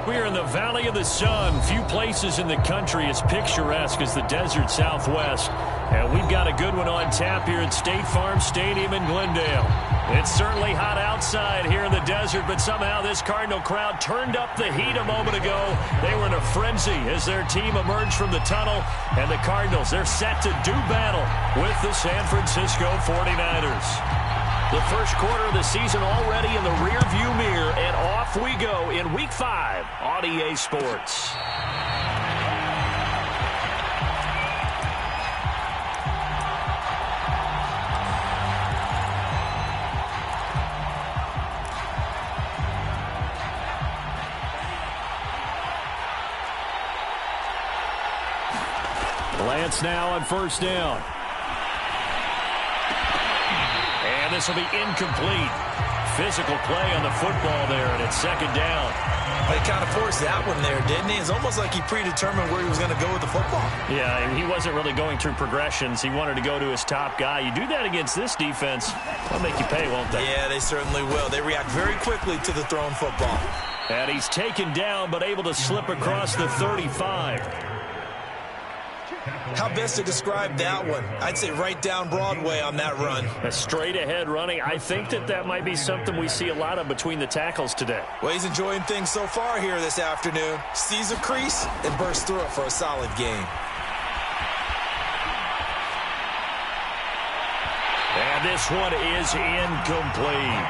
We're in the Valley of the Sun. Few places in the country as picturesque as the desert Southwest. And we've got a good one on tap here at State Farm Stadium in Glendale. It's certainly hot outside here in the desert, but somehow this Cardinal crowd turned up the heat a moment ago. They were in a frenzy as their team emerged from the tunnel. And the Cardinals, they're set to do battle with the San Francisco 49ers. The first quarter of the season already in the rearview mirror, and off we go in Week 5 on EA Sports. Lance now on first down. And this will be incomplete. Physical play on the football there, and it's second down. He kind of forced that one there, didn't he? It's almost like he predetermined where he was going to go with the football. Yeah, he wasn't really going through progressions. He wanted to go to his top guy. You do that against this defense, they'll make you pay, won't they? Yeah, they certainly will. They react very quickly to the thrown football. And he's taken down, but able to slip across the 35. How best to describe that one? I'd say right down Broadway on that run. A straight-ahead running. I think that might be something we see a lot of between the tackles today. Well, he's enjoying things so far here this afternoon. Sees a crease and bursts through it for a solid gain. And this one is incomplete.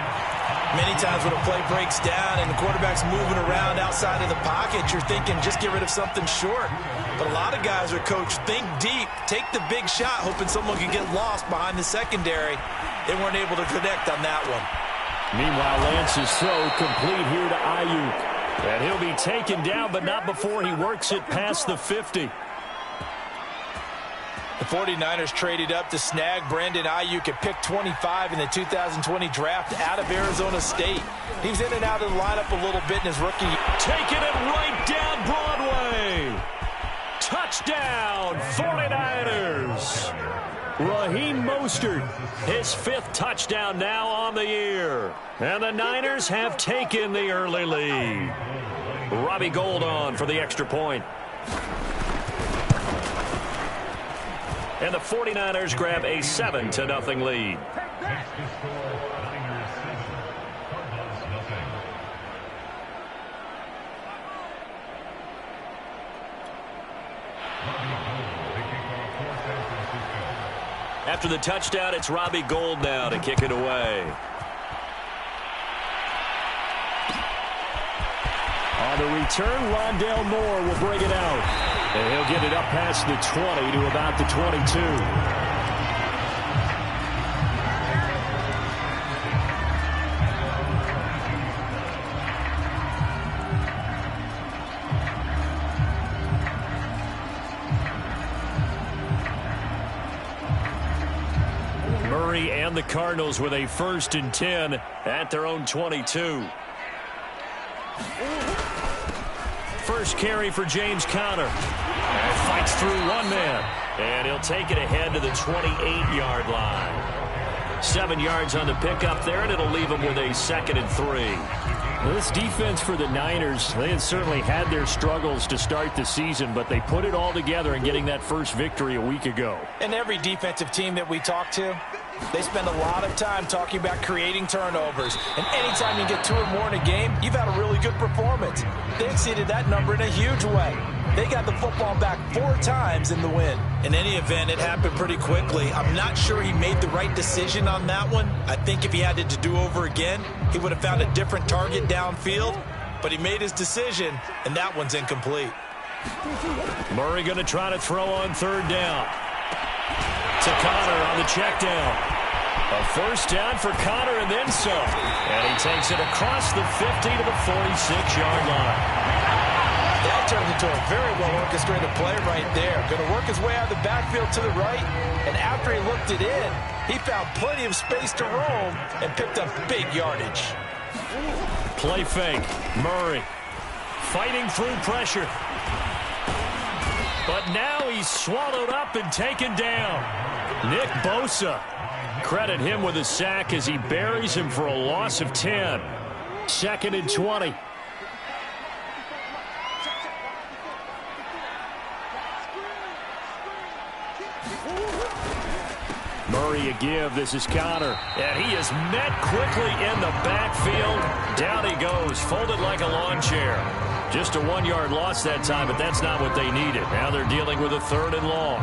Many times when a play breaks down and the quarterback's moving around outside of the pocket, you're thinking just get rid of something short. But a lot of guys are coached, think deep, take the big shot, hoping someone can get lost behind the secondary. They weren't able to connect on that one. Meanwhile, Lance's throw complete here to Ayuk. And he'll be taken down, but not before he works it past the 50. The 49ers traded up to snag Brandon Ayuk at pick 25 in the 2020 draft out of Arizona State. He was in and out of the lineup a little bit in his rookie. Taking it right down Broadway. Touchdown, 49ers. Raheem Mostert, his 5th touchdown now on the year. And the Niners have taken the early lead. Robbie Gould on for the extra point. And the 49ers grab a 7-0 lead. After the touchdown, it's Robbie Gould now to kick it away. On the return, Rondale Moore will bring it out. And he'll get it up past the 20 to about the 22. Murray and the Cardinals with a 1st and 10 at their own 22. First carry for James Conner. Fights through one man. And he'll take it ahead to the 28-yard line. 7 yards on the pickup there, and it'll leave him with a 2nd and 3. Well, this defense for the Niners, they had certainly had their struggles to start the season, but they put it all together in getting that first victory a week ago. And every defensive team that we talk to, they spend a lot of time talking about creating turnovers. And anytime you get 2 or more in a game, you've had a really good performance. They exceeded that number in a huge way. They got the football back 4 times in the win. In any event, it happened pretty quickly. I'm not sure he made the right decision on that one. I think if he had it to do over again, he would have found a different target downfield. But he made his decision, and that one's incomplete. Murray going to try to throw on 3rd down. To Conner on the check down. A 1st down for Conner and then some. And he takes it across the 50 to the 46-yard line. That turned into a very well-orchestrated play right there. Going to work his way out of the backfield to the right. And after he looked it in, he found plenty of space to roam and picked up big yardage. Play fake. Murray fighting through pressure. But now he's swallowed up and taken down. Nick Bosa. Credit him with a sack as he buries him for a loss of 10. 2nd and 20. Murray a give. This is Connor. And he is met quickly in the backfield. Down he goes, folded like a lawn chair. Just a 1-yard loss that time, but that's not what they needed. Now they're dealing with a 3rd and long.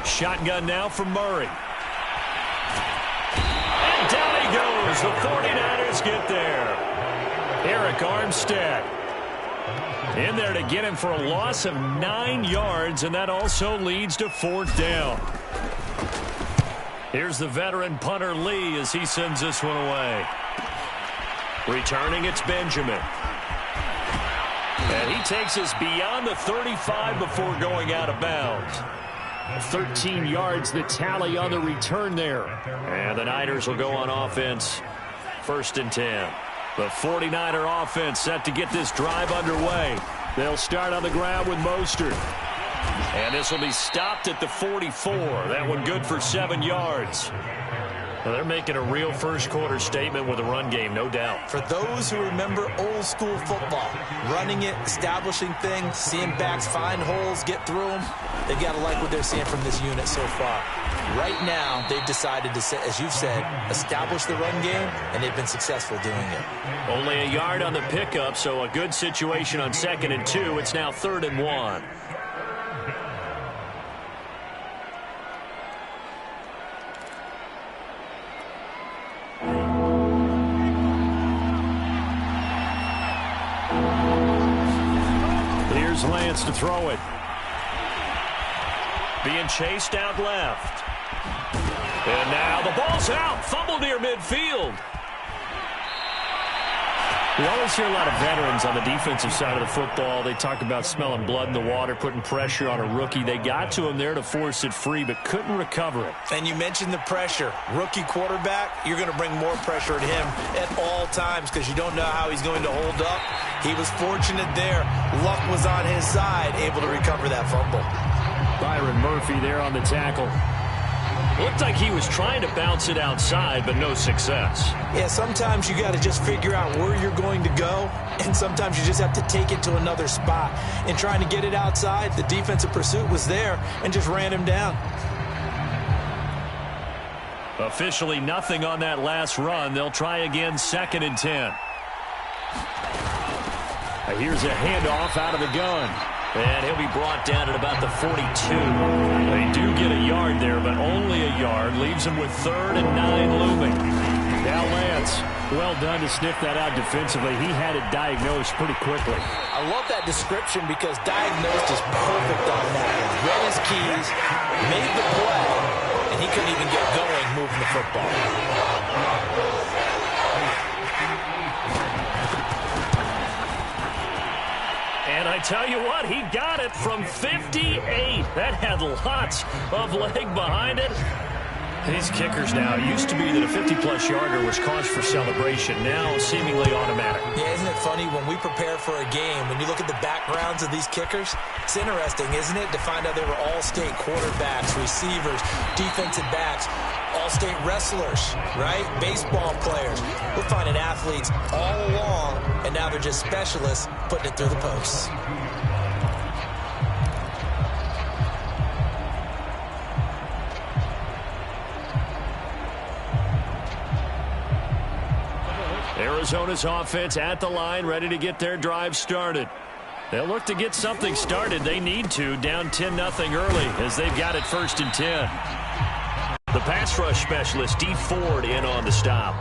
Shotgun now from Murray. And down he goes. The 49ers get there. Eric Armstead in there to get him for a loss of 9 yards, and that also leads to 4th down. Here's the veteran punter Lee as he sends this one away. Returning, it's Benjamin. And he takes us beyond the 35 before going out of bounds. 13 yards the tally on the return there. And the Niners will go on offense. 1st and 10. The 49er offense set to get this drive underway. They'll start on the ground with Mostert. And this will be stopped at the 44. That one good for 7 yards. Well, they're making a real first-quarter statement with a run game, no doubt. For those who remember old-school football, running it, establishing things, seeing backs find holes, get through them, they've got to like what they're seeing from this unit so far. Right now, they've decided to, as you've said, establish the run game, and they've been successful doing it. Only a yard on the pickup, so a good situation on 2nd and 2. It's now 3rd and 1. Lance to throw it. Being chased out left. And now the ball's out. Fumble near midfield. We always hear a lot of veterans on the defensive side of the football. They talk about smelling blood in the water, putting pressure on a rookie. They got to him there to force it free, but couldn't recover it. And you mentioned the pressure. Rookie quarterback, you're going to bring more pressure at him at all times because you don't know how he's going to hold up. He was fortunate there. Luck was on his side, able to recover that fumble. Byron Murphy there on the tackle. Looked like he was trying to bounce it outside, but no success. Yeah, sometimes you got to just figure out where you're going to go, and sometimes you just have to take it to another spot. And trying to get it outside, the defensive pursuit was there and just ran him down. Officially nothing on that last run. They'll try again, 2nd and 10. Here's a handoff out of the gun. And he'll be brought down at about the 42. They do get a yard there, but only a yard. Leaves him with 3rd and 9 looming. Now Lance, well done to sniff that out defensively. He had it diagnosed pretty quickly. I love that description because diagnosed is perfect on that. Read his keys, made the play, and he couldn't even get going moving the football. And I tell you what, he got it from 58. That had lots of leg behind it. These kickers now, it used to be that a 50-plus yarder was cause for celebration. Now seemingly automatic. Yeah, isn't it funny when we prepare for a game, when you look at the backgrounds of these kickers, it's interesting, isn't it, to find out they were all-state quarterbacks, receivers, defensive backs, all-state wrestlers, right? Baseball players. We're finding athletes all along, and now they're just specialists putting it through the posts. Arizona's offense at the line, ready to get their drive started. They'll look to get something started. They need to, down 10-0 early as they've got it 1st and 10. The pass rush specialist, Dee Ford, in on the stop.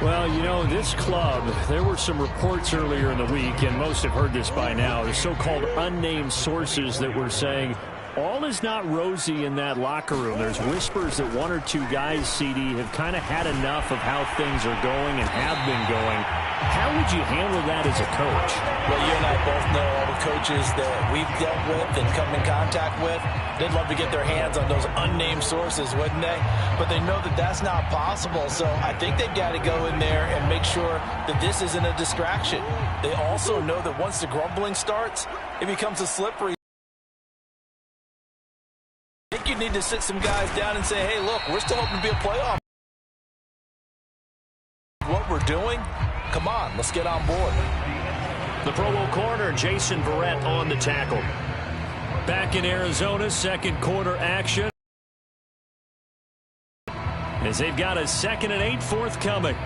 Well, you know, this club, there were some reports earlier in the week, and most have heard this by now, the so-called unnamed sources that were saying all is not rosy in that locker room. There's whispers that 1 or 2 guys, CD, have kind of had enough of how things are going and have been going. How would you handle that as a coach? Well, you and I both know all the coaches that we've dealt with and come in contact with. They'd love to get their hands on those unnamed sources, wouldn't they? But they know that that's not possible, so I think they've got to go in there and make sure that this isn't a distraction. They also know that once the grumbling starts, it becomes a slippery. I think you need to sit some guys down and say, hey, look, we're still hoping to be a playoff what we're doing, come on, let's get on board. The Pro Bowl corner, Jason Verrett, on the tackle. Back in Arizona, second quarter action. As they've got a 2nd and 8 forthcoming.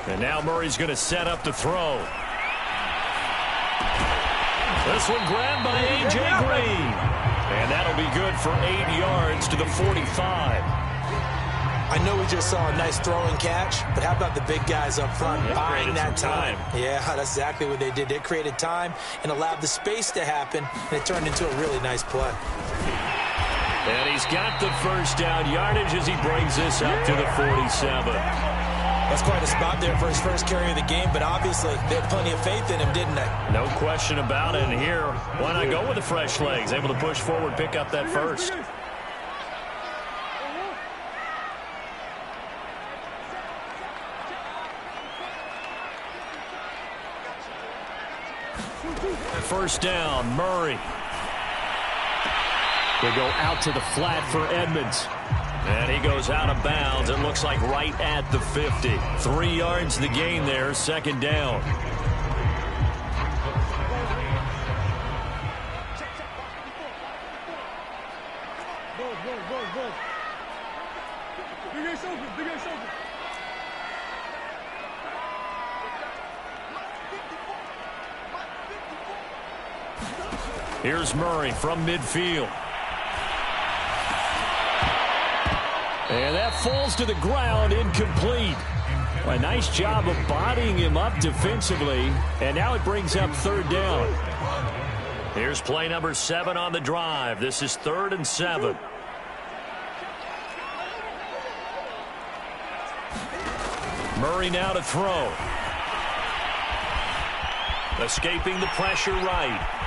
And now Murray's going to set up to throw. This one grabbed by A.J. Green. And that'll be good for 8 yards to the 45. I know we just saw a nice throw and catch, but how about the big guys up front buying that time? Yeah, that's exactly what they did. They created time and allowed the space to happen, and it turned into a really nice play. And he's got the first down yardage as he brings this up to the 47. That's quite a spot there for his first carry of the game, but obviously they had plenty of faith in him, didn't they? No question about it. And here, why not go with the fresh legs? Able to push forward, pick up that first. First down, Murray. They go out to the flat for Edmonds. And he goes out of bounds. It looks like right at the 50. 3 yards the gain there, second down. Here's Murray from midfield. And that falls to the ground, incomplete. A nice job of bodying him up defensively. And now it brings up third down. Here's play number 7 on the drive. This is 3rd and 7. Murray now to throw. Escaping the pressure right.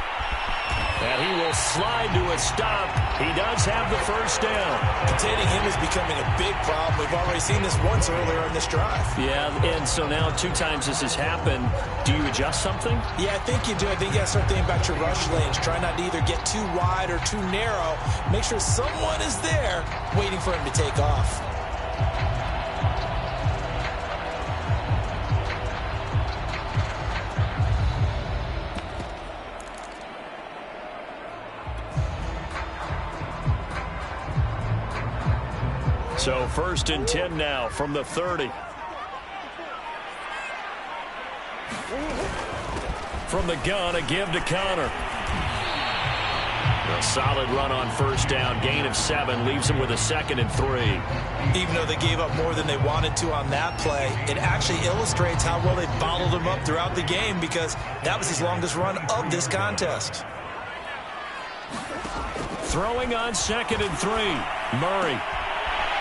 And he will slide to a stop. He does have the first down. Containing him is becoming a big problem. We've already seen this once earlier in this drive. Yeah, and so now 2 times this has happened. Do you adjust something? Yeah, I think you do. I think you got to start thinking about your rush lanes. Try not to either get too wide or too narrow. Make sure someone is there waiting for him to take off. So 1st and 10 now from the 30. From the gun, a give to Connor. A solid run on first down. Gain of 7 leaves him with a 2nd and 3. Even though they gave up more than they wanted to on that play, it actually illustrates how well they bottled him up throughout the game, because that was his longest run of this contest. Throwing on 2nd and 3. Murray.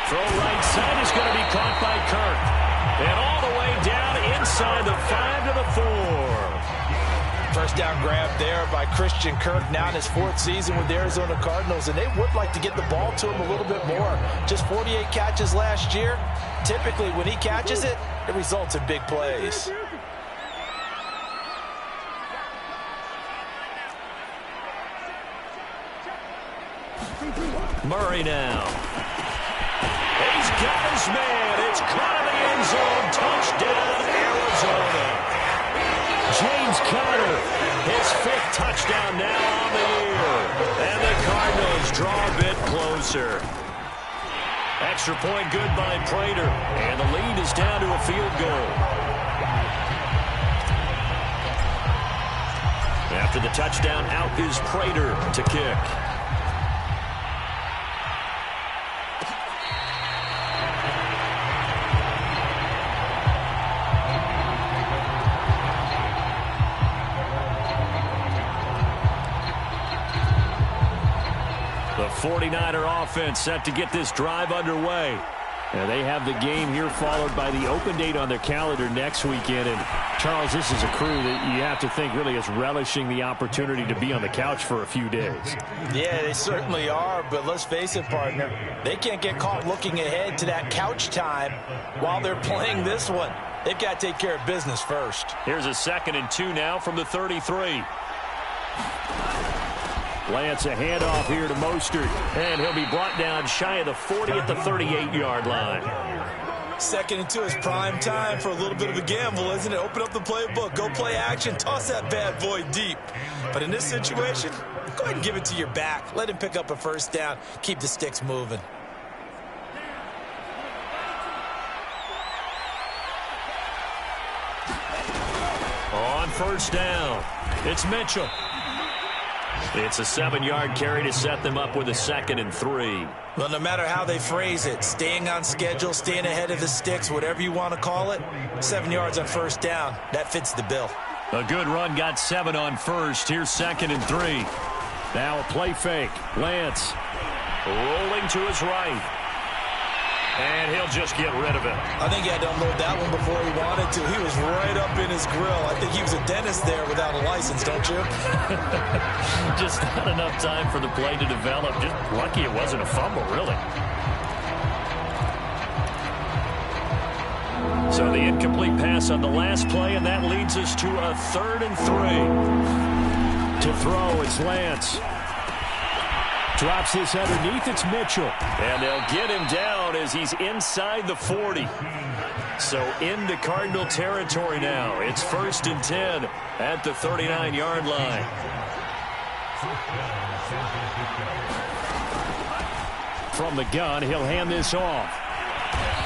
Throw right side is going to be caught by Kirk. And all the way down inside the 5 to the 4. First down grab there by Christian Kirk, now in his 4th season with the Arizona Cardinals, and they would like to get the ball to him a little bit more. Just 48 catches last year. Typically, when he catches it, it results in big plays. Murray now. He's got his man. It's caught in the end zone. Touchdown, Arizona. James Conner, his 5th touchdown now on the year. And the Cardinals draw a bit closer. Extra point good by Prater. And the lead is down to a field goal. After the touchdown, out is Prater to kick. The 49er offense set to get this drive underway. And they have the game here followed by the open date on their calendar next weekend. And, Charles, this is a crew that you have to think really is relishing the opportunity to be on the couch for a few days. Yeah, they certainly are. But let's face it, partner, they can't get caught looking ahead to that couch time while they're playing this one. They've got to take care of business first. Here's a 2nd and 2 now from the 33. Lance, a handoff here to Mostert, and he'll be brought down shy of the 40 at the 38-yard line. 2nd and 2 is prime time for a little bit of a gamble, isn't it? Open up the playbook, go play action, toss that bad boy deep. But in this situation, go ahead and give it to your back. Let him pick up a first down. Keep the sticks moving. On first down, it's Mitchell. It's a 7-yard carry to set them up with a 2nd and 3. Well, no matter how they phrase it, staying on schedule, staying ahead of the sticks, whatever you want to call it, 7 yards on first down, that fits the bill. A good run, got 7 on first. Here's 2nd and 3. Now a play fake. Lance rolling to his right. And he'll just get rid of it. I think he had to unload that one before he wanted to. He was right up in his grill. I think he was a dentist there without a license, don't you? Just not enough time for the play to develop. Just lucky it wasn't a fumble, really. So the incomplete pass on the last play, and that leads us to a 3rd and 3. To throw, it's Lance. Drops this underneath, it's Mitchell. And they'll get him down as he's inside the 40. So into Cardinal territory now. It's 1st and 10 at the 39-yard line. From the gun, he'll hand this off.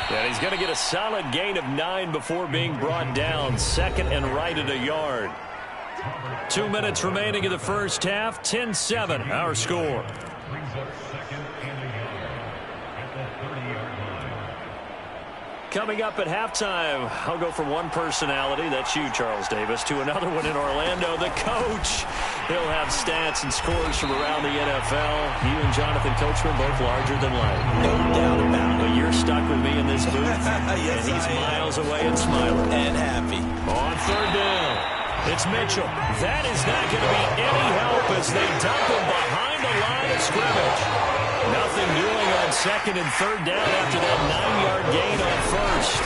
And he's going to get a solid gain of 9 before being brought down. 2nd and right at a yard. 2 minutes remaining in the first half. 10-7, our score. Coming up at halftime, I'll go from one personality, that's you, Charles Davis, to another one in Orlando, the coach. He'll have stats and scores from around the NFL. You and Jonathan Coachman both larger than life. No doubt about it. But you're stuck with me in this booth, yes, and he's miles away and smiling. And happy. On 3rd down, it's Mitchell. That is not going to be any help as they dump him behind the line of scrimmage. Nothing doing on 2nd and 3rd down after that 9-yard gain on first.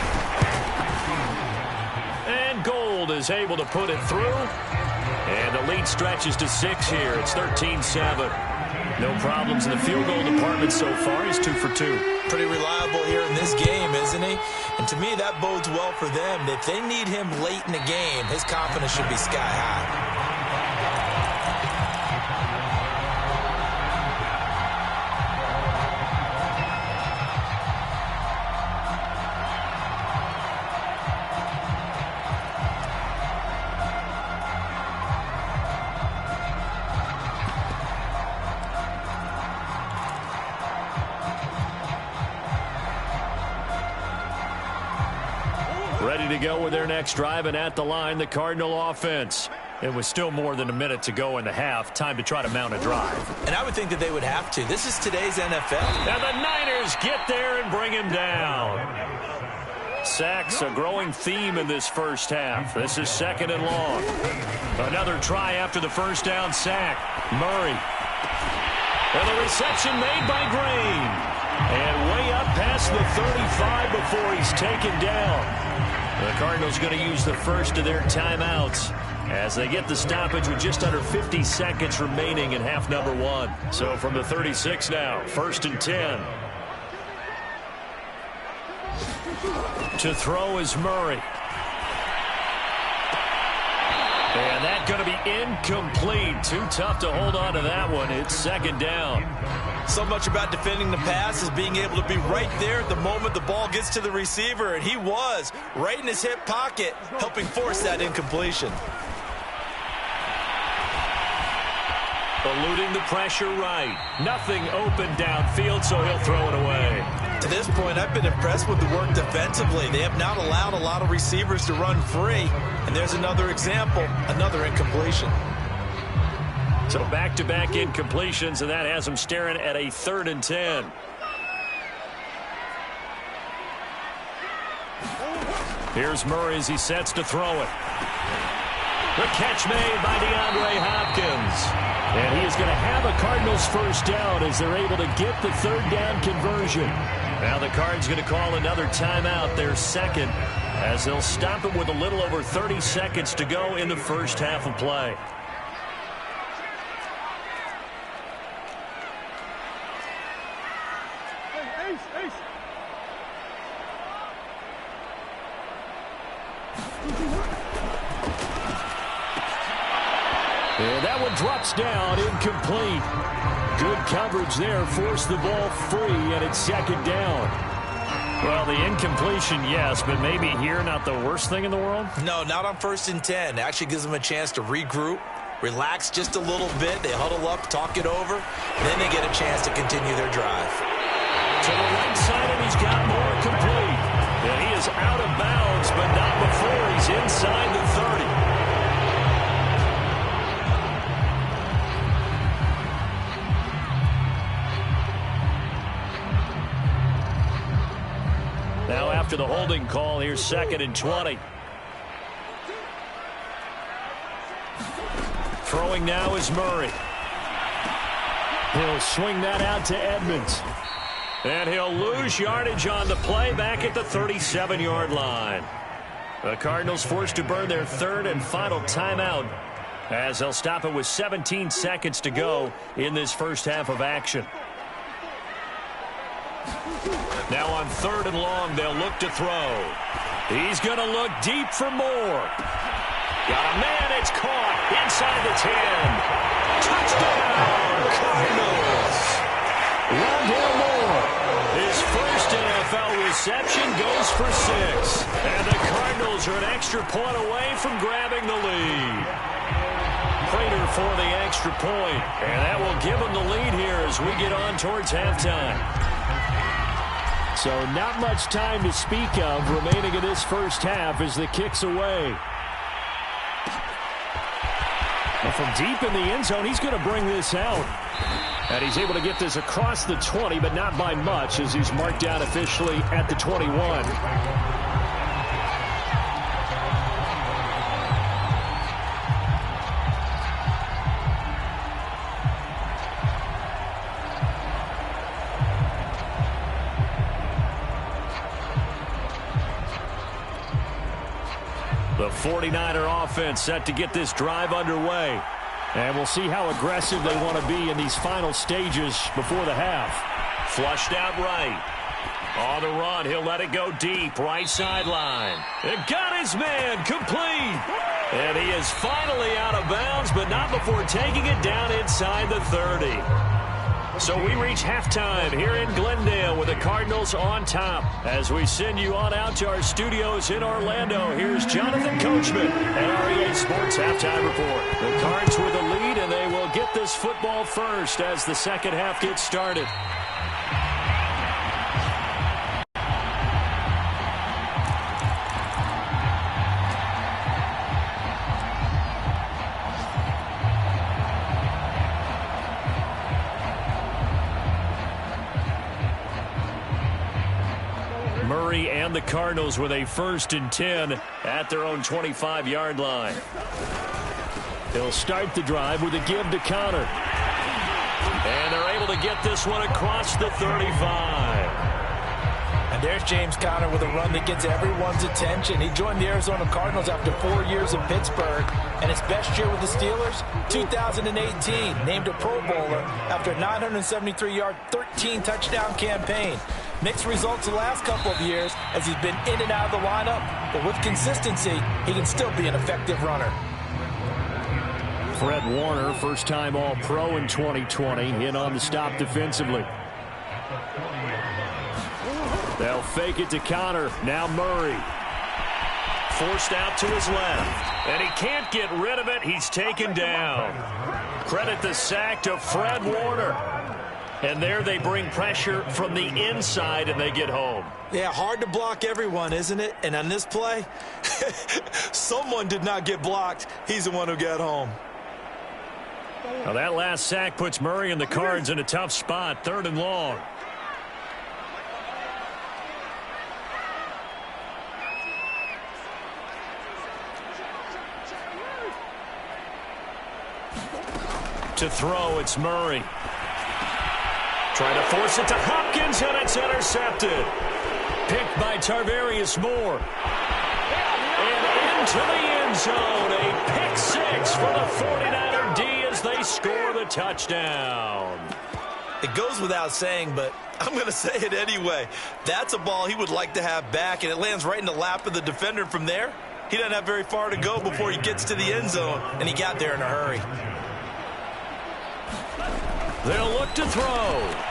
And Gold is able to put it through. And the lead stretches to 6 here. It's 13-7. No problems in the field goal department so far. He's 2 for 2. Pretty reliable here in this game, isn't he? And to me, that bodes well for them. If they need him late in the game, his confidence should be sky high. Ready to go with their next drive, and at the line, the Cardinal offense. It was still more than a minute to go in the half. Time to try to mount a drive. And I would think that they would have to. This is today's NFL. And the Niners get there and bring him down. Sacks, a growing theme in this first half. This is 2nd and long. Another try after the first down sack. Murray. And the reception made by Green. And way up past the 35 before he's taken down. The Cardinals going to use the first of their timeouts as they get the stoppage with just under 50 seconds remaining in half number 1. So from the 36 now, 1st and 10. To throw is Murray. And that's going to be incomplete. Too tough to hold on to that one. It's 2nd down. So much about defending the pass is being able to be right there at the moment the ball gets to the receiver, and he was right in his hip pocket, helping force that incompletion. Eluding the pressure right. Nothing open downfield, so he'll throw it away. To this point, I've been impressed with the work defensively. They have not allowed a lot of receivers to run free, and there's another example, another incompletion. So back-to-back incompletions, and that has them staring at a 3rd and 10. Here's Murray as he sets to throw it. The catch made by DeAndre Hopkins. And he is going to have a Cardinals first down as they're able to get the 3rd down conversion. Now the Cards going to call another timeout, their 2nd, as they'll stop it with a little over 30 seconds to go in the first half of play. And that one drops down, incomplete. Good coverage there, forced the ball free, and it's second down. Well, the incompletion, yes, but maybe here not the worst thing in the world? No, not on 1st and 10. Actually gives them a chance to regroup, relax just a little bit. They huddle up, talk it over, and then they get a chance to continue their drive. To the right side, and he's got more complete. And he is out of bounds, but not before he's inside the 30. Now after the holding call, here's 2nd and 20. Throwing now is Murray. He'll swing that out to Edmonds. And he'll lose yardage on the play back at the 37-yard line. The Cardinals forced to burn their 3rd and final timeout as they'll stop it with 17 seconds to go in this first half of action. Now on 3rd and long, they'll look to throw. He's going to look deep for more. Got a man, it's caught inside the 10. Touchdown, Cardinals. Rondale Moore, his first NFL reception goes for 6. And the Cardinals are an extra point away from grabbing the lead. Prater for the extra point, and that will give them the lead here as we get on towards halftime. So not much time to speak of remaining in this first half as the kick's away. And from deep in the end zone, he's going to bring this out. And he's able to get this across the 20, but not by much as he's marked down officially at the 21. The 49er offense set to get this drive underway. And we'll see how aggressive they want to be in these final stages before the half. Flushed out right. On the run, he'll let it go deep. Right sideline. It got his man complete. And he is finally out of bounds, but not before taking it down inside the 30. So we reach halftime here in Glendale with the Cardinals on top. As we send you on out to our studios in Orlando, here's Jonathan Coachman at REA Sports Halftime Report. The Cards with the lead, and they will get this football first as the second half gets started. Murray and the Cardinals with a 1st and 10 at their own 25-yard line. He'll start the drive with a give to Connor. And they're able to get this one across the 35. And there's James Conner with a run that gets everyone's attention. He joined the Arizona Cardinals after 4 years in Pittsburgh. And his best year with the Steelers, 2018. Named a Pro Bowler after a 973-yard, 13-touchdown campaign. Mixed results the last couple of years as he's been in and out of the lineup. But with consistency, he can still be an effective runner. Fred Warner, first-time All-Pro in 2020, in on the stop defensively. They'll fake it to Connor. Now Murray. Forced out to his left. And he can't get rid of it. He's taken down. Credit the sack to Fred Warner. And there they bring pressure from the inside, and they get home. Yeah, hard to block everyone, isn't it? And on this play, someone did not get blocked. He's the one who got home. Now that last sack puts Murray and the Cards in a tough spot, 3rd and long. To throw, it's Murray. Trying to force it to Hopkins, and it's intercepted. Picked by Tarvarius Moore. to the end zone. A pick six for the 49er D as they score the touchdown. It goes without saying, but I'm going to say it anyway. That's a ball he would like to have back, and it lands right in the lap of the defender from there. He doesn't have very far to go before he gets to the end zone, and he got there in a hurry. They'll look to throw.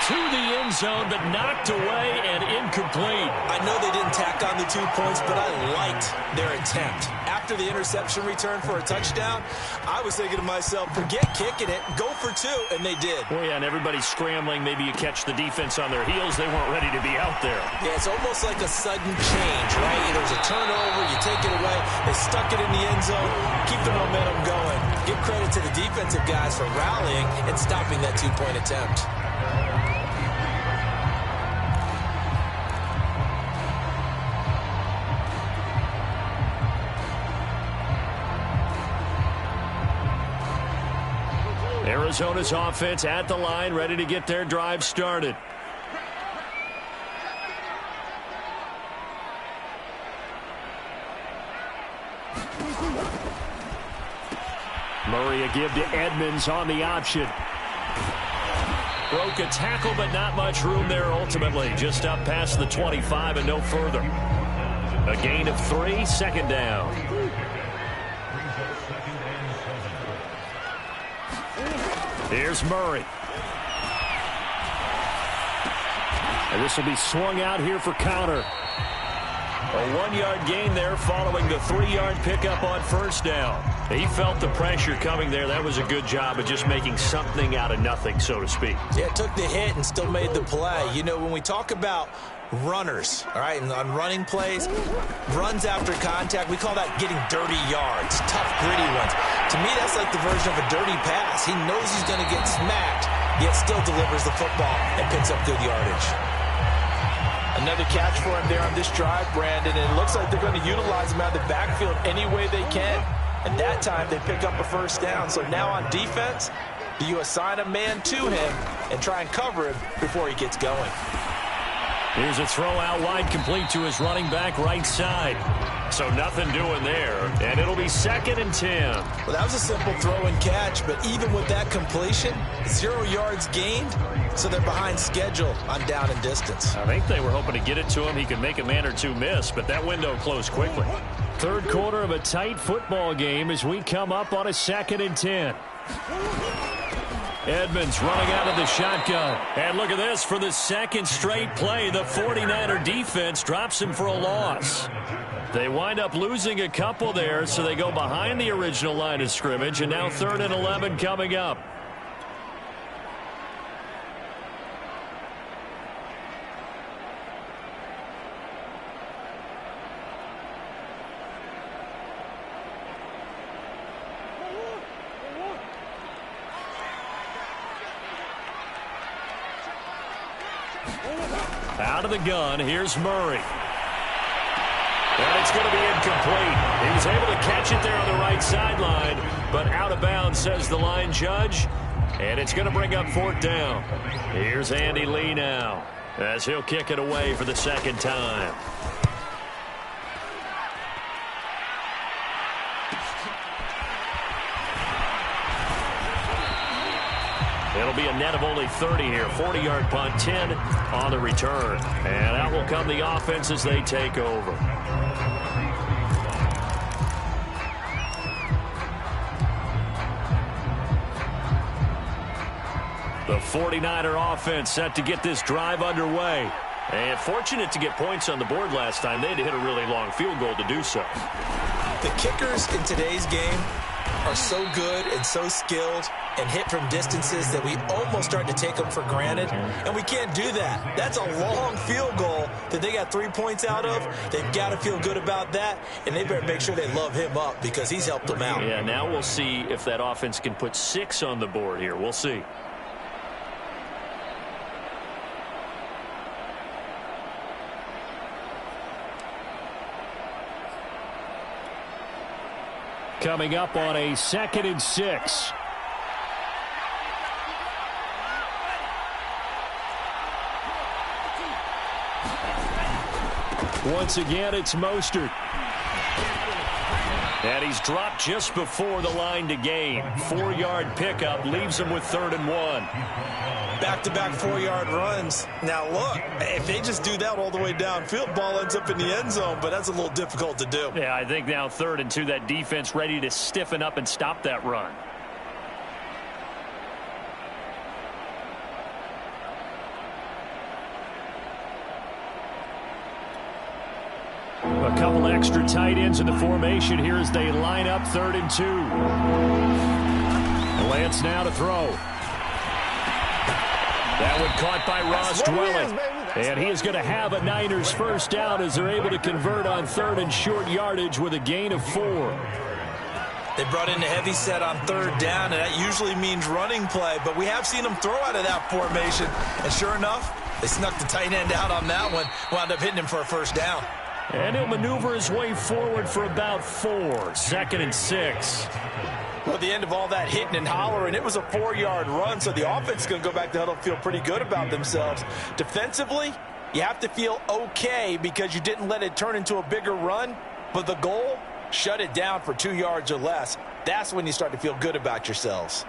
To the end zone, but knocked away and incomplete. I know they didn't tack on the 2 points, but I liked their attempt. After the interception return for a touchdown, I was thinking to myself, forget kicking it, go for two, and they did. Well, yeah, and everybody's scrambling. Maybe you catch the defense on their heels. They weren't ready to be out there. Yeah, it's almost like a sudden change, right? There's a turnover, you take it away, they stuck it in the end zone, keep the momentum going. Give credit to the defensive guys for rallying and stopping that 2-point attempt. Arizona's offense at the line, ready to get their drive started. Murray a give to Edmonds on the option. Broke a tackle, but not much room there ultimately. Just up past the 25 and no further. A gain of 3, 2nd down. Here's Murray. And this will be swung out here for counter. A 1-yard gain there following the 3-yard pickup on 1st down. He felt the pressure coming there. That was a good job of just making something out of nothing, so to speak. Yeah, took the hit and still made the play. You know, when we talk about runners, all right, and on running plays, runs after contact, we call that getting dirty yards, tough, gritty ones. To me, that's like the version of a dirty pass. He knows he's going to get smacked, yet still delivers the football and picks up good yardage. Another catch for him there on this drive, Brandon, and it looks like they're going to utilize him out of the backfield any way they can. And that time, they pick up a 1st down. So now on defense, do you assign a man to him and try and cover him before he gets going? Here's a throw out wide, complete to his running back right side. So nothing doing there, and it'll be 2nd and 10. Well, that was a simple throw and catch, but even with that completion, 0 yards gained, so they're behind schedule on down and distance. I think they were hoping to get it to him. He could make a man or two miss, but that window closed quickly. 3rd quarter of a tight football game as we come up on a 2nd and 10. Edmonds running out of the shotgun. And look at this, for the 2nd straight play, the 49er defense drops him for a loss. They wind up losing a couple there, so they go behind the original line of scrimmage, and now 3rd and 11 coming up. Out of the gun, here's Murray. And it's going to be incomplete. He was able to catch it there on the right sideline, but out of bounds, says the line judge. And it's going to bring up 4th down. Here's Andy Lee now, as he'll kick it away for the 2nd time. It'll be a net of only 30 here. 40-yard punt, 10 on the return. And out will come the offense as they take over. The 49er offense set to get this drive underway. And fortunate to get points on the board last time. They had to hit a really long field goal to do so. The kickers in today's game are so good and so skilled and hit from distances that we almost start to take them for granted, and we can't do that. That's a long field goal that they got 3 points out of. They've got to feel good about that, and they better make sure they love him up because he's helped them out. Yeah, now we'll see if that offense can put 6 on the board here. We'll see. Coming up on a 2nd and 6. Once again, it's Mostert. And he's dropped just before the line to gain. 4-yard pickup leaves him with 3rd and 1. Back-to-back 4-yard runs. Now, look, if they just do that all the way downfield, ball ends up in the end zone, but that's a little difficult to do. Yeah, I think now 3rd and 2, that defense ready to stiffen up and stop that run. A couple extra tight ends in the formation here as they line up 3rd and 2. Lance now to throw. That one caught by Ross Dwelling. And he is going to have a Niners first down as they're able to convert on 3rd and short yardage with a gain of 4. They brought in a heavy set on 3rd down, and that usually means running play. But we have seen them throw out of that formation. And sure enough, they snuck the tight end out on that one. Wound up hitting him for a first down. And he'll maneuver his way forward for about 4. 2nd and 6. Well, at the end of all that hitting and hollering, it was a 4-yard run, so the offense is going to go back to huddle, feel pretty good about themselves. Defensively, you have to feel okay because you didn't let it turn into a bigger run, but the goal, shut it down for 2 yards or less. That's when you start to feel good about yourselves.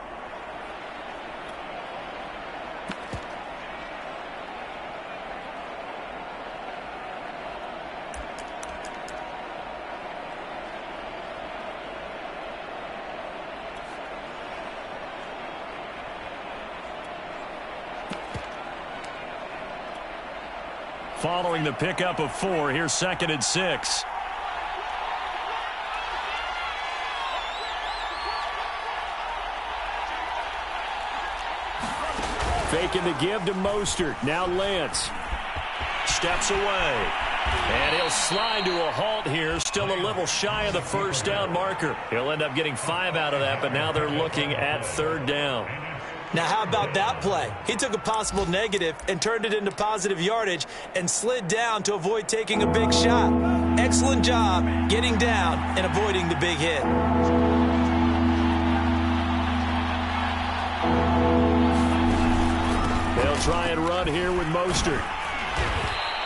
Following the pickup of 4, here's 2nd and 6. Faking the give to Mostert. Now Lance. Steps away. And he'll slide to a halt here. Still a little shy of the first down marker. He'll end up getting 5 out of that, but now they're looking at 3rd down. Now, how about that play? He took a possible negative and turned it into positive yardage and slid down to avoid taking a big shot. Excellent job getting down and avoiding the big hit. They'll try and run here with Mostert.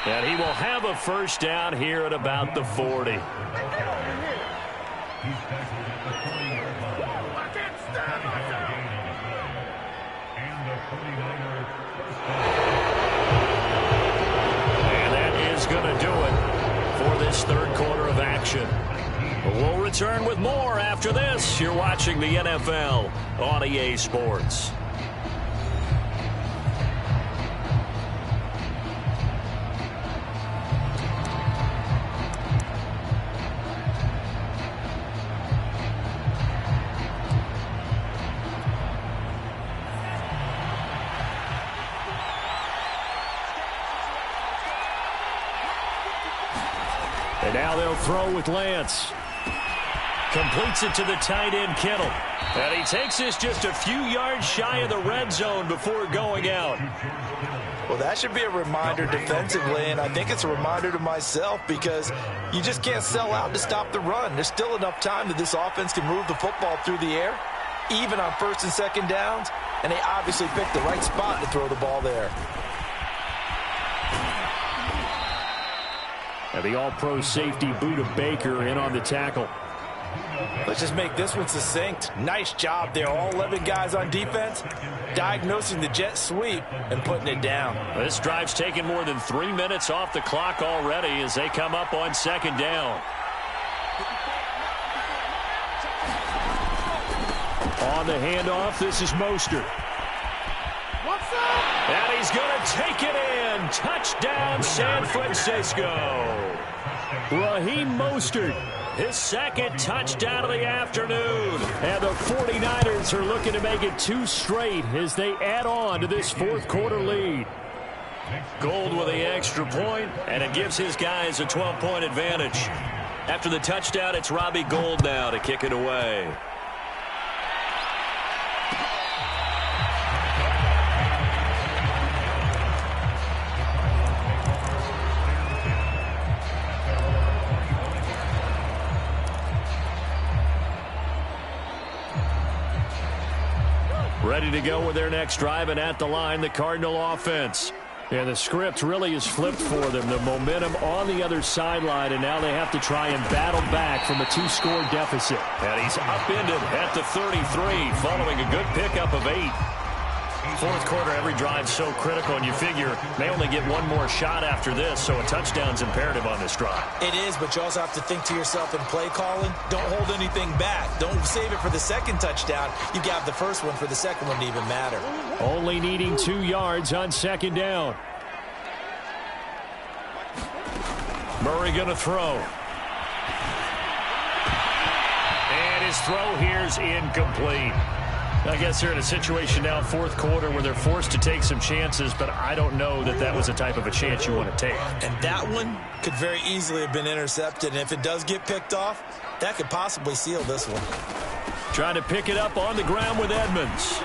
And he will have a first down here at about the 40. And that is going to do it for this 3rd quarter of action. We'll return with more after this. You're watching the NFL on EA Sports. And now they'll throw with Lance. Completes it to the tight end, Kittle. And he takes this just a few yards shy of the red zone before going out. Well, that should be a reminder defensively, and I think it's a reminder to myself because you just can't sell out to stop the run. There's still enough time that this offense can move the football through the air, even on 1st and 2nd downs, and they obviously picked the right spot to throw the ball there. And the all-pro safety Buda Baker in on the tackle. Let's just make this one succinct. Nice job there. All 11 guys on defense diagnosing the jet sweep and putting it down. This drive's taken more than 3 minutes off the clock already as they come up on 2nd down. On the handoff, this is Mostert. And he's going to take it in. Touchdown, San Francisco. Raheem Mostert, his 2nd touchdown of the afternoon. And the 49ers are looking to make it 2 straight as they add on to this 4th quarter lead. Gold with the extra point, and it gives his guys a 12-point advantage. After the touchdown, it's Robbie Gould now to kick it away. Ready to go with their next drive, and at the line, the Cardinal offense. Yeah, the script really is flipped for them. The momentum on the other sideline, and now they have to try and battle back from a 2-score deficit. And he's upended at the 33 following a good pickup of 8. Fourth quarter, every drive so critical, and you figure they only get one more shot after this, so a touchdown's imperative on this drive. It is, but you also have to think to yourself in play calling, don't hold anything back. Don't save it for the second touchdown. You got the first one for the second one to even matter. Only needing 2 yards on second down. Murray going to throw. And his throw here's incomplete. I guess they're in a situation now, fourth quarter, where they're forced to take some chances, but I don't know that that was the type of a chance you want to take. And that one could very easily have been intercepted, and if it does get picked off, that could possibly seal this one. Trying to pick it up on the ground with Edmonds.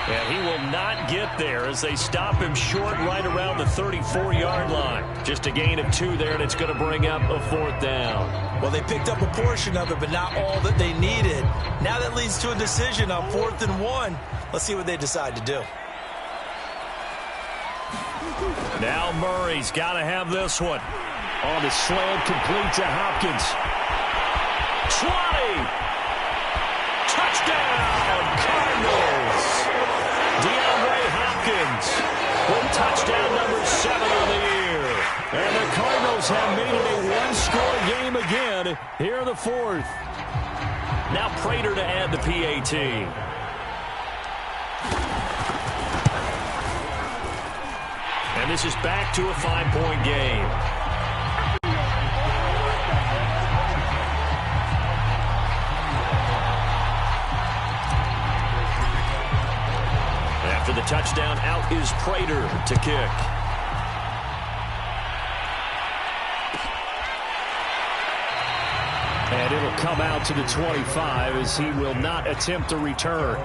And he will not get there as they stop him short right around the 34-yard line. Just a gain of 2 there, and it's going to bring up a 4th down. Well, they picked up a portion of it, but not all that they needed. Now that leads to a decision on 4th and 1. Let's see what they decide to do. Now Murray's got to have this one. On the slant, complete to Hopkins. 20! Touchdown, Cardinals! DeAndre Hopkins with touchdown number 7 on the year. And the Cardinals have made it a 1-score game again here in the 4th. Now Prater to add the PAT. And this is back to a 5-point game. After the touchdown, out is Prater to kick. And it'll come out to the 25 as he will not attempt a return.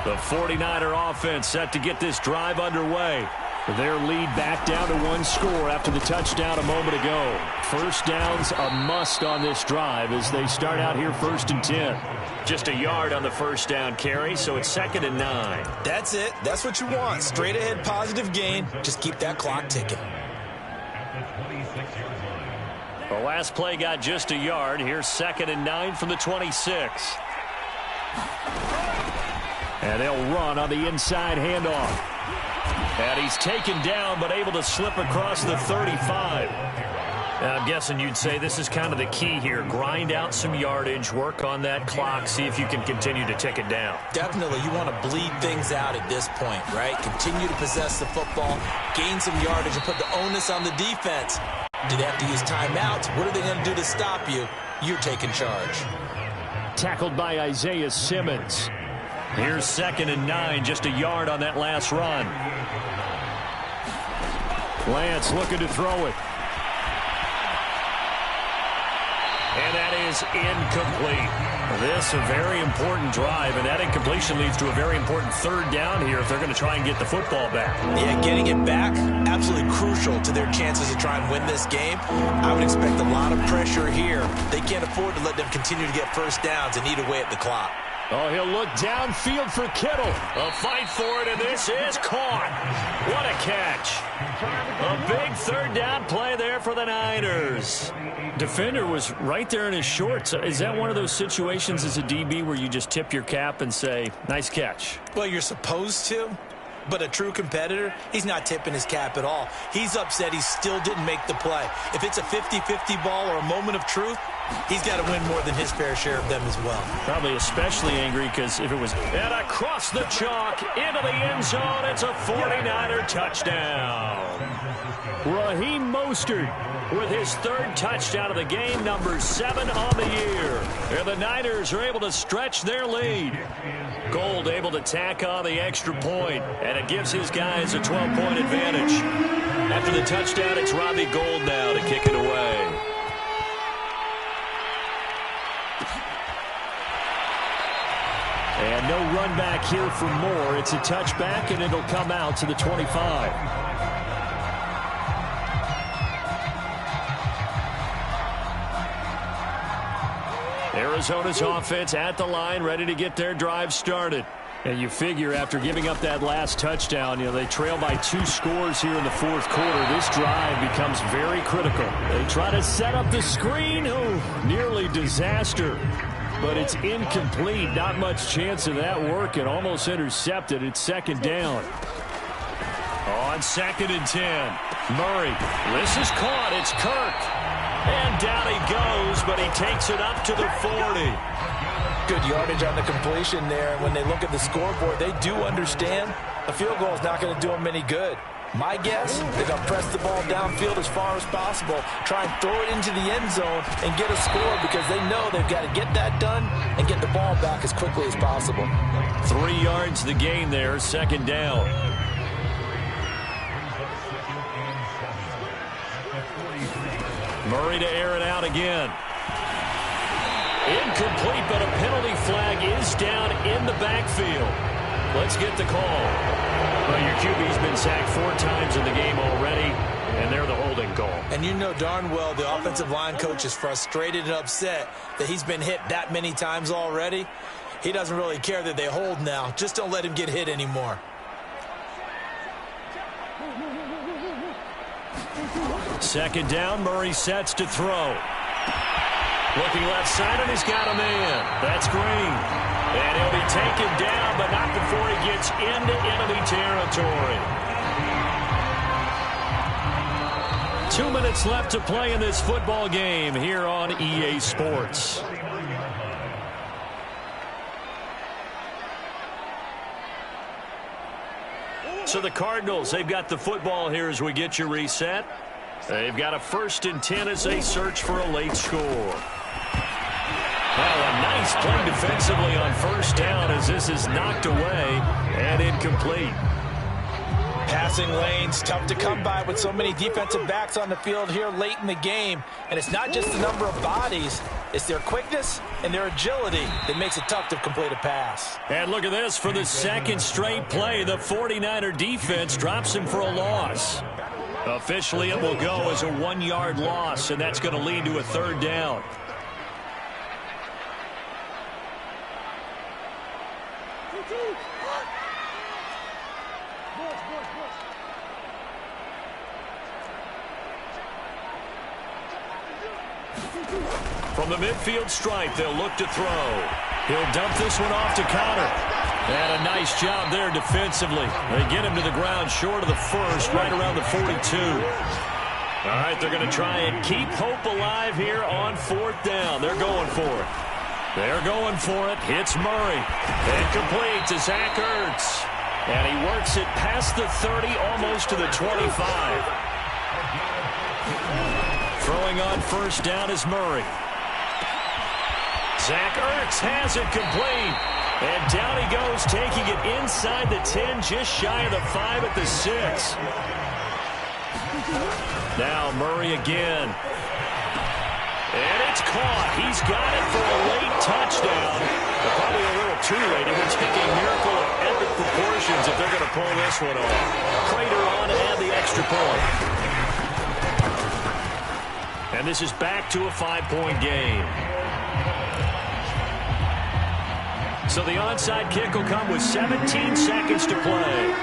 The 49er offense set to get this drive underway. Their lead back down to 1 score after the touchdown a moment ago. First down's a must on this drive as they start out here 1st and 10. Just a yard on the first down carry, so it's 2nd and 9. That's it. That's what you want. Straight ahead positive gain. Just keep that clock ticking. The last play got just a yard. Here's 2nd and 9 from the 26. And they'll run on the inside handoff. And he's taken down, but able to slip across the 35. And I'm guessing you'd say this is kind of the key here. Grind out some yardage, work on that clock, see if you can continue to tick it down. Definitely. You want to bleed things out at this point, right? Continue to possess the football, gain some yardage, and put the onus on the defense. Do they have to use timeouts? What are they going to do to stop you? You're taking charge. Tackled by Isaiah Simmons. Here's 2nd and 9, just a yard on that last run. Lance looking to throw it. And that is incomplete. This a very important drive, and that incompletion leads to a very important 3rd down here if they're going to try and get the football back. Yeah, getting it back, absolutely crucial to their chances to try and win this game. I would expect a lot of pressure here. They can't afford to let them continue to get first downs and eat away at the clock. Oh, he'll look downfield for Kittle. A fight for it, and this is caught. What a catch. A big 3rd down play there for the Niners. Defender was right there in his shorts. Is that one of those situations as a DB where you just tip your cap and say, nice catch? Well, you're supposed to. But a true competitor, he's not tipping his cap at all. He's upset he still didn't make the play. If it's a 50-50 ball or a moment of truth, he's got to win more than his fair share of them as well. Probably especially angry because if it was and across the chalk into the end zone, it's a 49er touchdown. Raheem Mostert with his 3rd touchdown of the game, number 7 on the year. And the Niners are able to stretch their lead. Gold able to tack on the extra point, and it gives his guys a 12-point advantage. After the touchdown, it's Robbie Gould now to kick it away. And no run back here for Moore. It's a touchback, and it'll come out to the 25. Arizona's offense at the line, ready to get their drive started. And you figure after giving up that last touchdown, they trail by 2 scores here in the fourth quarter. This drive becomes very critical. They try to set up the screen. Oh, nearly disaster. But it's incomplete. Not much chance of that working. Almost intercepted. It's second down. On 2nd and 10. Murray. This is caught. It's Kirk. And down he goes, but he takes it up to the 40. Good yardage on the completion there. And when they look at the scoreboard, they do understand a field goal is not going to do them any good. My guess, they're going to press the ball downfield as far as possible, try and throw it into the end zone and get a score because they know they've got to get that done and get the ball back as quickly as possible. 3 yards the gain there, second down. Murray to air it out again. Incomplete, but a penalty flag is down in the backfield. Let's get the call. Well, your QB's been sacked 4 times in the game already, and they're the holding call. And you know darn well the offensive line coach is frustrated and upset that he's been hit that many times already. He doesn't really care that they hold now. Just don't let him get hit anymore. Second down, Murray sets to throw. Looking left side, and he's got a man. That's Green. And he'll be taken down, but not before he gets into enemy territory. 2 minutes left to play in this football game here on EA Sports. So the Cardinals, they've got the football here as we get you reset. They've got a 1st and 10 as they search for a late score. Well, a nice play defensively on 1st down as this is knocked away and incomplete. Passing lanes, tough to come by with so many defensive backs on the field here late in the game. And it's not just the number of bodies, it's their quickness and their agility that makes it tough to complete a pass. And look at this, for the 2nd straight play, the 49er defense drops him for a loss. Officially, it will go as a 1-yard loss, and that's going to lead to a 3rd down. From the midfield stripe, they'll look to throw. He'll dump this one off to Connor. And a nice job there defensively. They get him to the ground short of the 1st, right around the 42. All right, they're going to try and keep hope alive here on 4th down. They're going for it. They're going for it. Hits Murray. And complete to Zach Ertz. And he works it past the 30, almost to the 25. Throwing on 1st down is Murray. Zach Ertz has it complete. And down he goes, taking it inside the 10, just shy of the 5 at the 6. Now Murray again. And it's caught. He's got it for a late touchdown. But probably a little too late. It would take a miracle of epic proportions if they're going to pull this one off. Crater on and the extra point. And this is back to a 5-point game. So the onside kick will come with 17 seconds to play.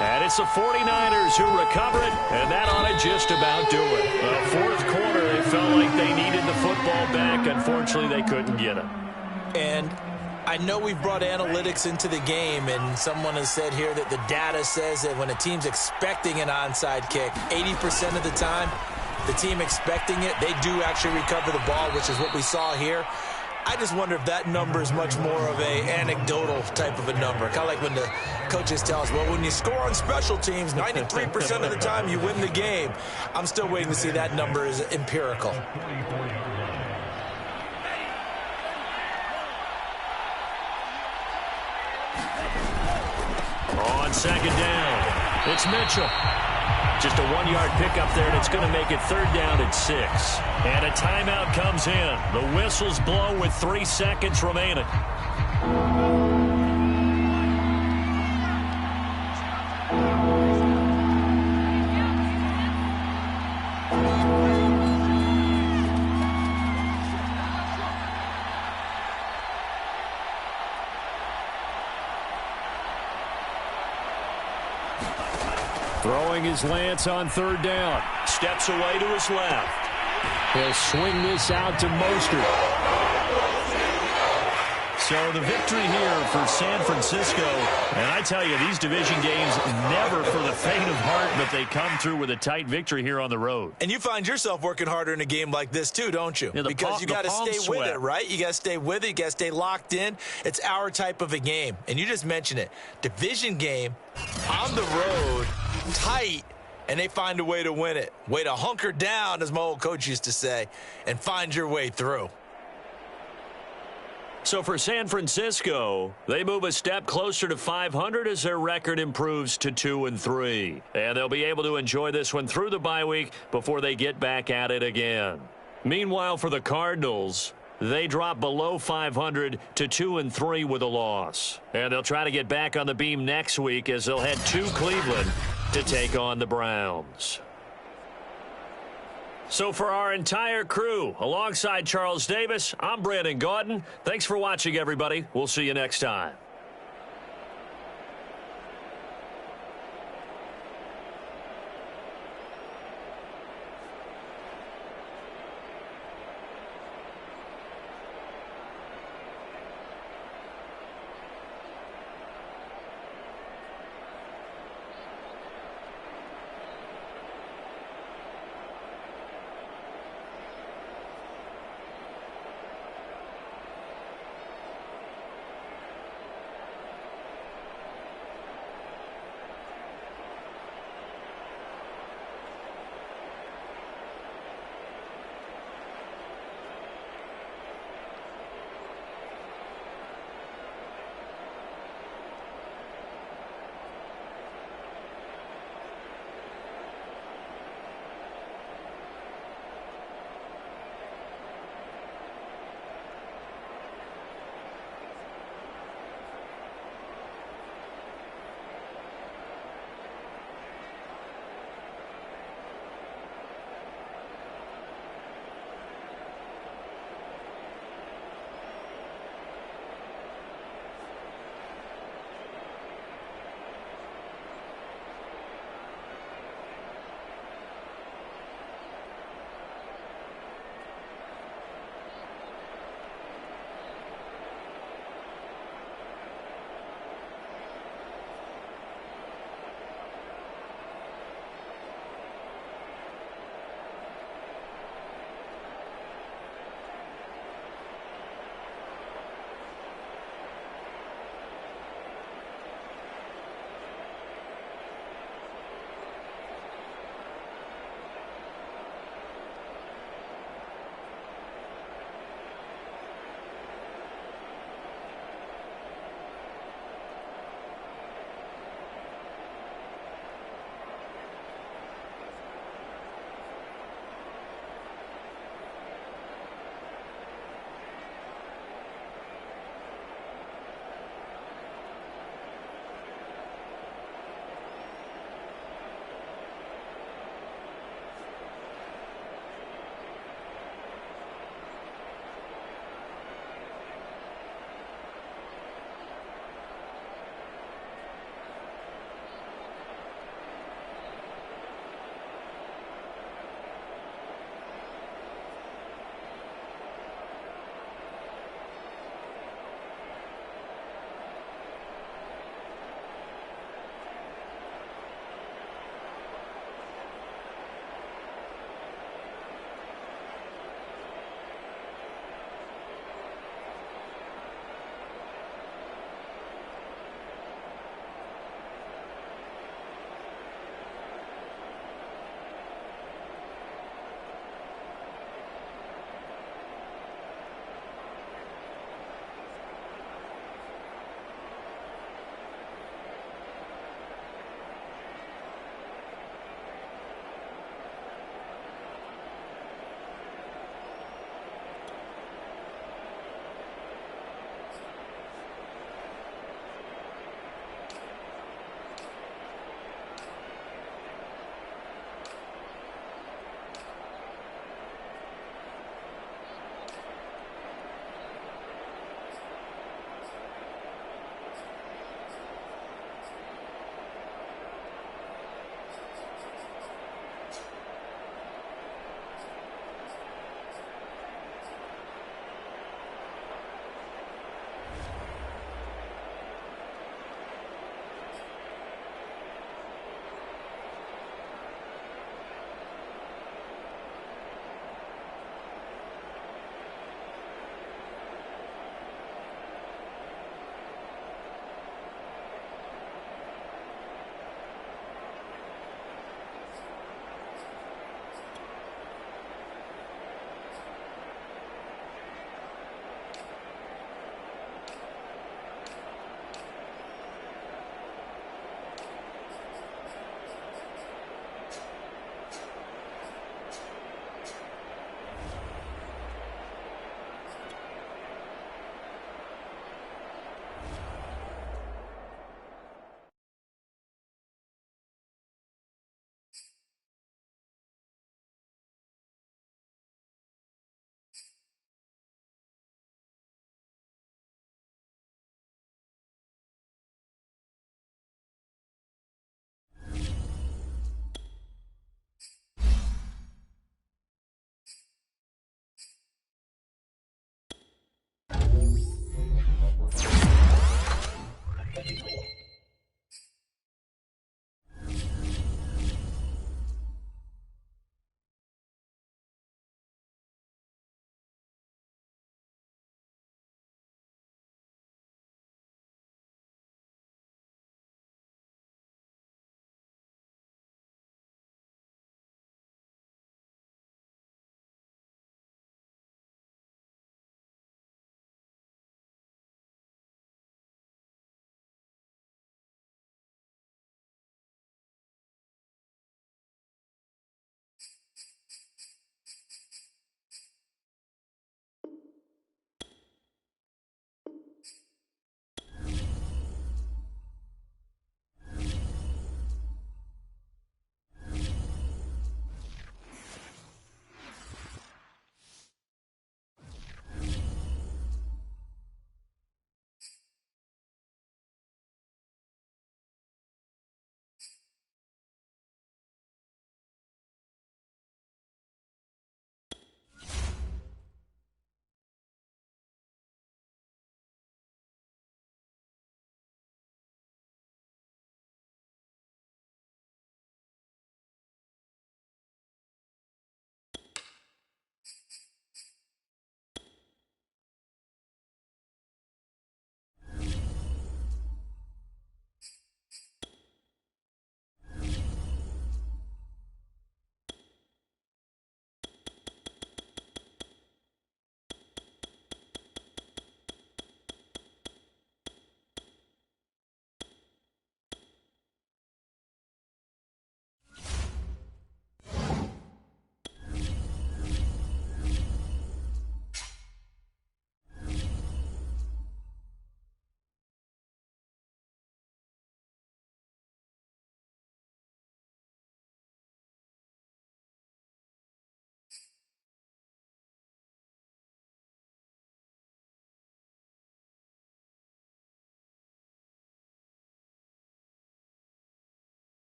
And it's the 49ers who recover it, and that ought to just about do it. Well, 4th quarter, they felt like they needed the football back. Unfortunately, they couldn't get it. And I know we've brought analytics into the game, and someone has said here that the data says that when a team's expecting an onside kick, 80% of the time, the team expecting it, they do actually recover the ball, which is what we saw here. I just wonder if that number is much more of a anecdotal type of a number. Kind of like when the coaches tell us, well, when you score on special teams, 93% of the time you win the game. I'm still waiting to see that number is empirical. On 2nd down, it's Mitchell. Just a 1-yard pickup there, and it's going to make it 3rd down and 6. And a timeout comes in. The whistles blow with 3 seconds remaining. Throwing his lance on third down. Steps away to his left. He'll swing this out to Mostert. So the victory here for San Francisco. And I tell you, these division games, never for the faint of heart, but they come through with a tight victory here on the road. And you find yourself working harder in a game like this too, don't you? Yeah, because you got to stay with it, right? You got to stay with it. You got to stay locked in. It's our type of a game. And you just mentioned it. Division game, on the road, tight, and they find a way to win it. Way to hunker down, as my old coach used to say, and find your way through. So for San Francisco, they move a step closer to 500 as their record improves to 2-3. And they'll be able to enjoy this one through the bye week before they get back at it again. Meanwhile, for the Cardinals, they drop below 500 to 2-3 with a loss. And they'll try to get back on the beam next week as they'll head to Cleveland to take on the Browns. So for our entire crew, alongside Charles Davis, I'm Brandon Gaudin. Thanks for watching, everybody. We'll see you next time.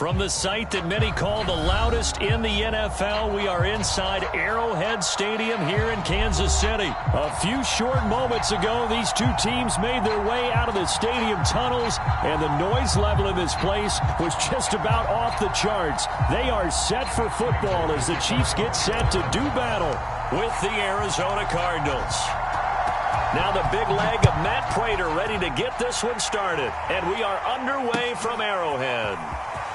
From the site that many call the loudest in the NFL, we are inside Arrowhead Stadium here in Kansas City. A few short moments ago, these two teams made their way out of the stadium tunnels, and the noise level in this place was just about off the charts. They are set for football as the Chiefs get set to do battle with the Arizona Cardinals. Now the big leg of Matt Prater ready to get this one started, and we are underway from Arrowhead.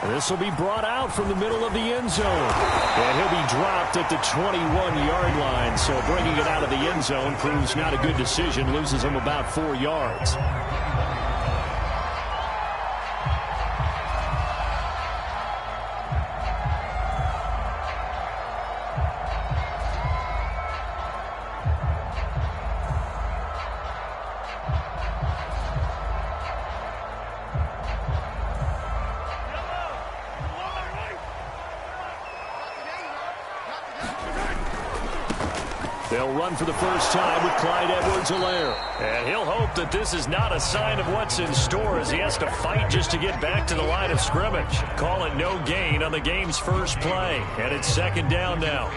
This will be brought out from the middle of the end zone. And he'll be dropped at the 21-yard line. So bringing it out of the end zone proves not a good decision. Loses him about 4 yards. They'll run for the first time with Clyde Edwards-Helaire. And he'll hope that this is not a sign of what's in store as he has to fight just to get back to the line of scrimmage. Call it no gain on the game's first play. And it's second down now.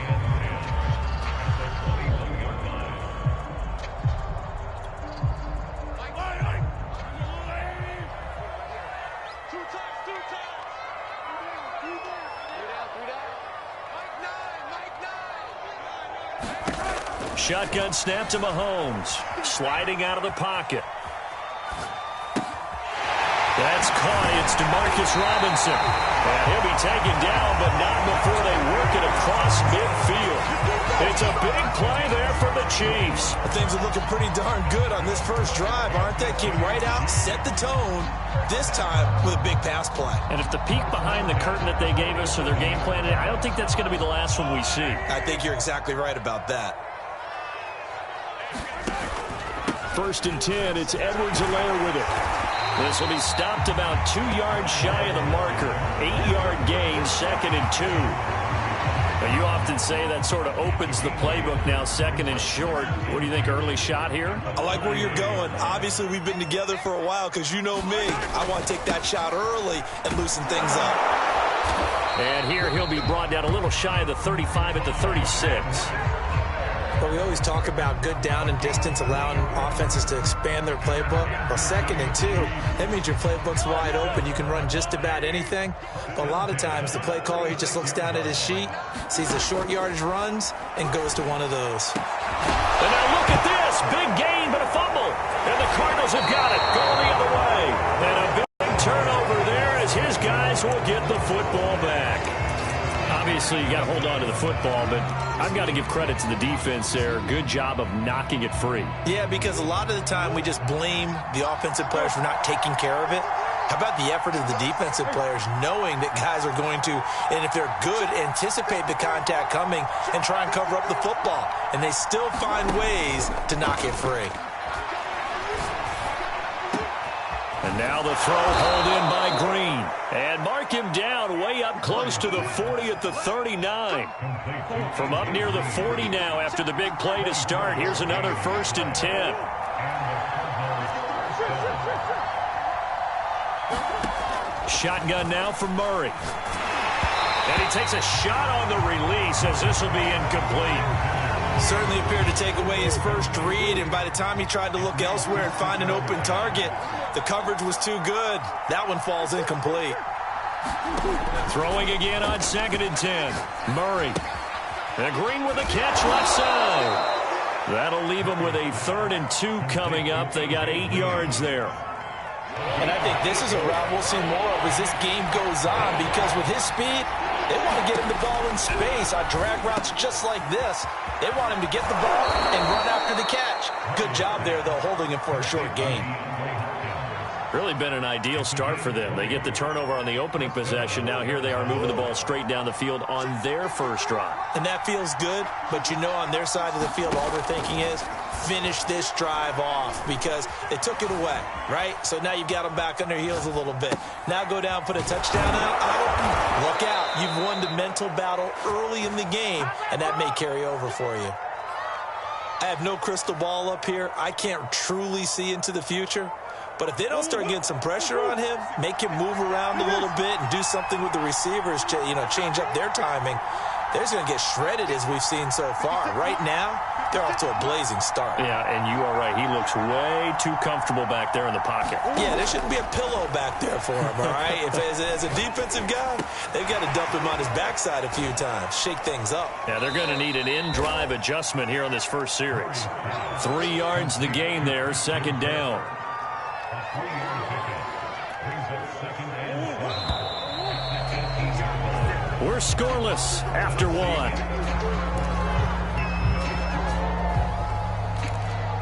Shotgun snap to Mahomes. Sliding out of the pocket. That's caught. It's DeMarcus Robinson. And he'll be taken down, but not before they work it across midfield. It's a big play there for the Chiefs. Things are looking pretty darn good on this first drive, aren't they? Came right out, set the tone, this time with a big pass play. And if the peek behind the curtain that they gave us or their game plan, I don't think that's going to be the last one we see. I think you're exactly right about that. First and 10, it's Edwards-Helaire with it. This will be stopped about 2 yards shy of the marker. 8-yard gain, second and 2. Now, you often say that sort of opens the playbook now, second and short. What do you think, early shot here? I like where you're going. Obviously, we've been together for a while because you know me. I want to take that shot early and loosen things up. And here he'll be brought down a little shy of the 35 at the 36. But we always talk about good down and distance, allowing offenses to expand their playbook. Well, second and 2, that means your playbook's wide open. You can run just about anything. But a lot of times, the play caller, he just looks down at his sheet, sees the short yardage runs, and goes to one of those. And now look at this. Big gain, but a fumble. And the Cardinals have got it. Going the other way. And a big turnover there as his guys will get the football back. Obviously, you got to hold on to the football, but I've got to give credit to the defense there. Good job of knocking it free. Yeah, because a lot of the time we just blame the offensive players for not taking care of it. How about the effort of the defensive players knowing that guys are going to, and if they're good, anticipate the contact coming and try and cover up the football. And they still find ways to knock it free. And now the throw hauled in by Green. And mark him down way up close to the 40 at the 39. From up near the 40 now after the big play to start. Here's another first and 10. Shotgun now for Murray. And he takes a shot on the release as this will be incomplete. Certainly appeared to take away his first read, and by the time he tried to look elsewhere and find an open target, the coverage was too good. That one falls incomplete. Throwing again on second and 10. Murray. And Green with a catch left side. That'll leave him with a 3rd and 2 coming up. They got 8 yards there. And I think this is a route we'll see more of as this game goes on, because with his speed, they want to get him the ball in space on drag routes just like this. They want him to get the ball and run after the catch. Good job there, though, holding him for a short gain. Really been an ideal start for them. They get the turnover on the opening possession. Now here they are moving the ball straight down the field on their first drive. And that feels good, but you know on their side of the field all they're thinking is finish this drive off because they took it away, right? So now you've got them back on their heels a little bit. Now go down, put a touchdown out. Look out. You've won the mental battle early in the game, and that may carry over for you. I have no crystal ball up here. I can't truly see into the future. But if they don't start getting some pressure on him, make him move around a little bit and do something with the receivers, change up their timing, they're going to get shredded as we've seen so far. Right now, they're off to a blazing start. Yeah, and you are right. He looks way too comfortable back there in the pocket. Yeah, there shouldn't be a pillow back there for him, all right? If as a defensive guy, they've got to dump him on his backside a few times, shake things up. Yeah, they're going to need an in-drive adjustment here on this first series. 3 yards the gain there, second down. We're scoreless after 1.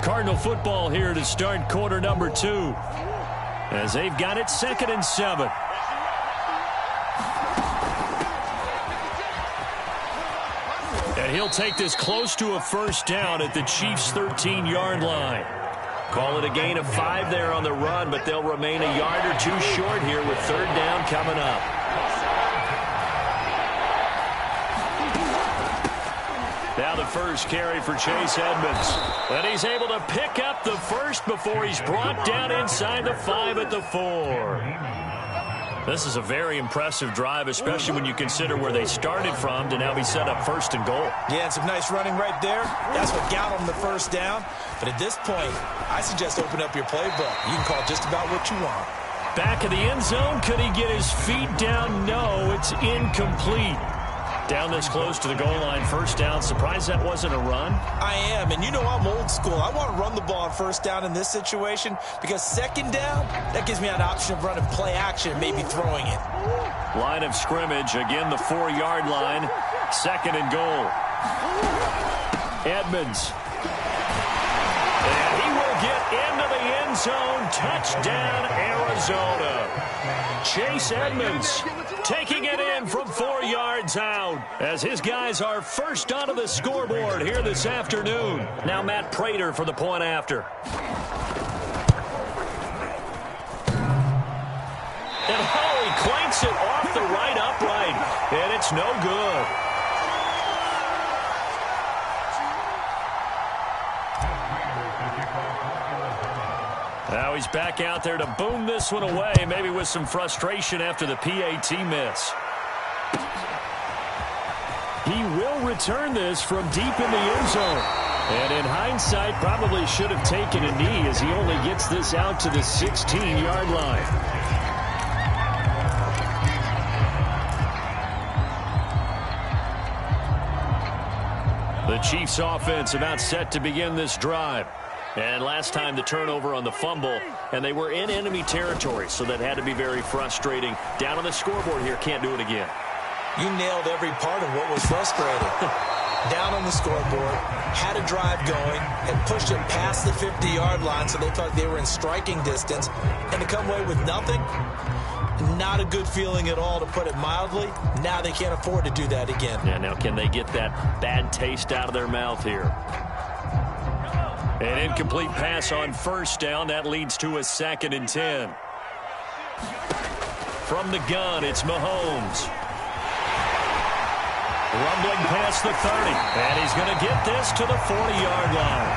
Cardinal football here to start quarter number 2. As they've got it 2nd and 7. And he'll take this close to a first down at the Chiefs' 13-yard line. Call it a gain of 5 there on the run, but they'll remain a yard or 2 short here with third down coming up. Now the first carry for Chase Edmonds. And he's able to pick up the first before he's brought down inside the 5 at the 4. This is a very impressive drive, especially when you consider where they started from to now be set up 1st and goal. Yeah, and some nice running right there. That's what got them the first down. But at this point, I suggest open up your playbook. You can call just about what you want. Back of the end zone. Could he get his feet down? No, it's incomplete. Down this close to the goal line, first down. Surprised that wasn't a run? I am, and you know I'm old school. I want to run the ball on first down in this situation because second down, that gives me an option of running play action and maybe throwing it. Line of scrimmage, again the 4-yard line, 2nd and goal. Edmonds. And he will get into the end zone. Touchdown, Arizona. Chase Edmonds taking it in from 4 yards out as his guys are first onto the scoreboard here this afternoon. Now Matt Prater for the point after. And he clanks it off the right upright, and it's no good. Now he's back out there to boom this one away, maybe with some frustration after the PAT miss. He will return this from deep in the end zone. And in hindsight, probably should have taken a knee as he only gets this out to the 16-yard line. The Chiefs offense about set to begin this drive. And last time the turnover on the fumble, and they were in enemy territory, so that had to be very frustrating. Down on the scoreboard here, can't do it again. You nailed every part of what was frustrating. Down on the scoreboard, had a drive going, and pushed it past the 50-yard line so they thought they were in striking distance, and to come away with nothing, not a good feeling at all, to put it mildly. Now they can't afford to do that again. Yeah, now can they get that bad taste out of their mouth here? An incomplete pass on first down. That leads to a 2nd and 10. From the gun, it's Mahomes. Rumbling past the 30. And he's going to get this to the 40-yard line.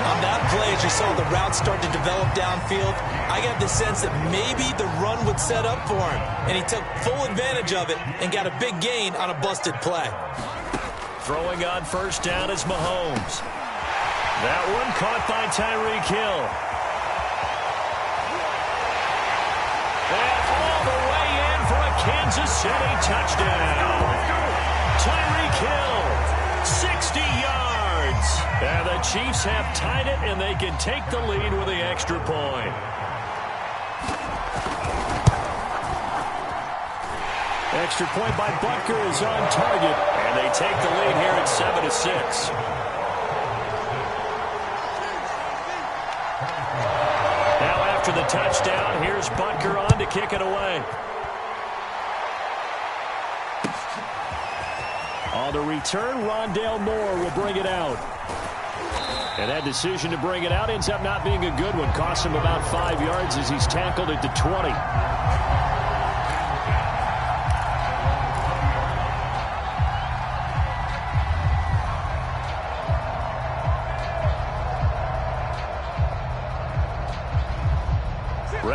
On that play, as you saw the route start to develop downfield, I got the sense that maybe the run would set up for him. And he took full advantage of it and got a big gain on a busted play. Throwing on first down is Mahomes. That one caught by Tyreek Hill. And all the way in for a Kansas City touchdown. Tyreek Hill, 60 yards. And the Chiefs have tied it, and they can take the lead with the extra point. Extra point by Butker is on target, and they take the lead here at 7-6. The touchdown. Here's Butker on to kick it away. On the return, Rondale Moore will bring it out. And that decision to bring it out ends up not being a good one. Costs him about 5 yards as he's tackled at the 20.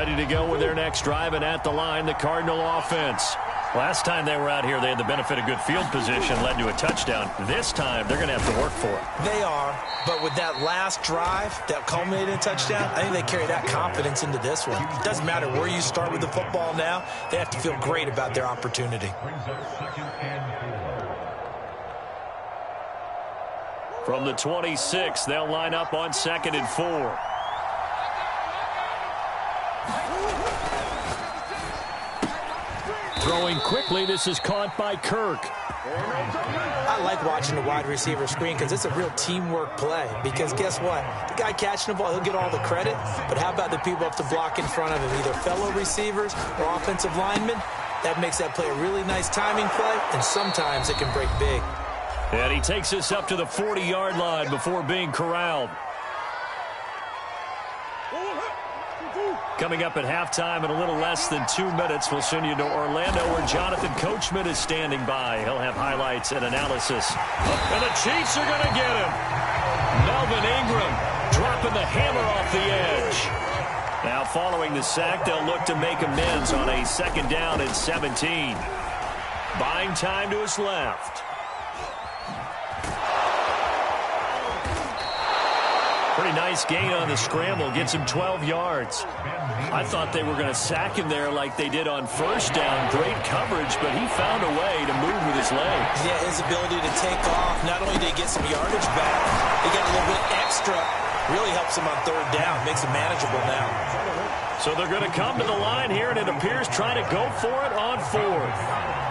Ready to go with their next drive, and at the line, the Cardinal offense. Last time they were out here, they had the benefit of good field position, led to a touchdown. This time, they're going to have to work for it. They are, but with that last drive that culminated in a touchdown, I think they carry that confidence into this one. It doesn't matter where you start with the football now. They have to feel great about their opportunity. From the 26, they'll line up on 2nd and 4. Throwing quickly, this is caught by Kirk. I like watching the wide receiver screen because it's a real teamwork play. Because guess what? The guy catching the ball, he'll get all the credit. But how about the people up to block in front of him, either fellow receivers or offensive linemen? That makes that play a really nice timing play, and sometimes it can break big. And he takes us up to the 40-yard line before being corralled. Coming up at halftime in a little less than 2 minutes, we'll send you to Orlando where Jonathan Coachman is standing by. He'll have highlights and analysis. And the Chiefs are going to get him. Melvin Ingram dropping the hammer off the edge. Now following the sack, they'll look to make amends on a 2nd down and 17. Buying time to his left. Pretty nice gain on the scramble. Gets him 12 yards. I thought they were going to sack him there like they did on 1st down. Great coverage, but he found a way to move with his legs. Yeah, his ability to take off. Not only did he get some yardage back, he got a little bit extra. Really helps him on 3rd down. Makes it manageable now. So they're going to come to the line here, and it appears trying to go for it on 4th.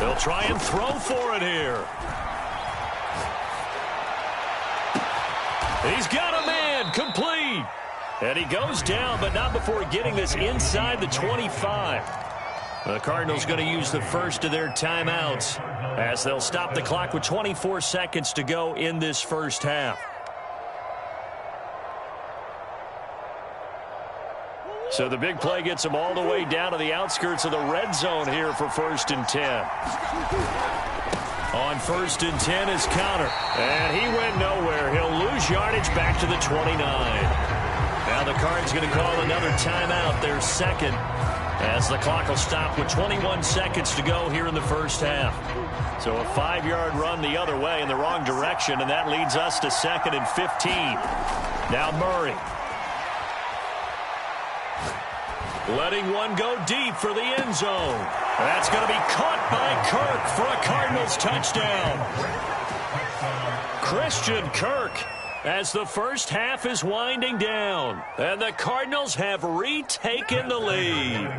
They'll try and throw for it here. He's got a man, complete. And he goes down, but not before getting this inside the 25. The Cardinals going to use the first of their timeouts as they'll stop the clock with 24 seconds to go in this first half. So the big play gets him all the way down to the outskirts of the red zone here for 1st and 10. On 1st and 10 is Connor. And he went nowhere. He'll lose yardage back to the 29. Now the Cards going to call another timeout, their 2nd, as the clock will stop with 21 seconds to go here in the first half. So a 5-yard run the other way in the wrong direction, and that leads us to 2nd and 15. Now Murray. Letting one go deep for the end zone. That's going to be caught by Kirk for a Cardinals touchdown. Christian Kirk as the first half is winding down. And the Cardinals have retaken the lead.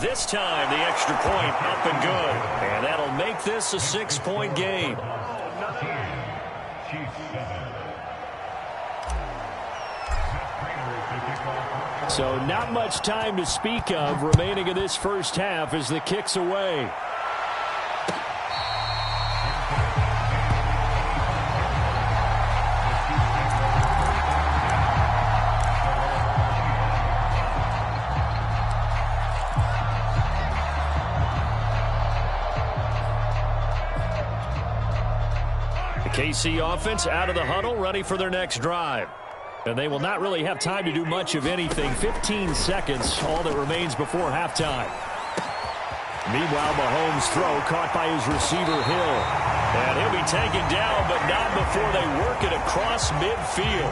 This time the extra point up and good. And that'll make this a 6-point game. So not much time to speak of remaining in this first half as the kick's away. The KC offense out of the huddle, ready for their next drive. And they will not really have time to do much of anything. 15 seconds, all that remains before halftime. Meanwhile, Mahomes' throw caught by his receiver, Hill. And he'll be taken down, but not before they work it across midfield.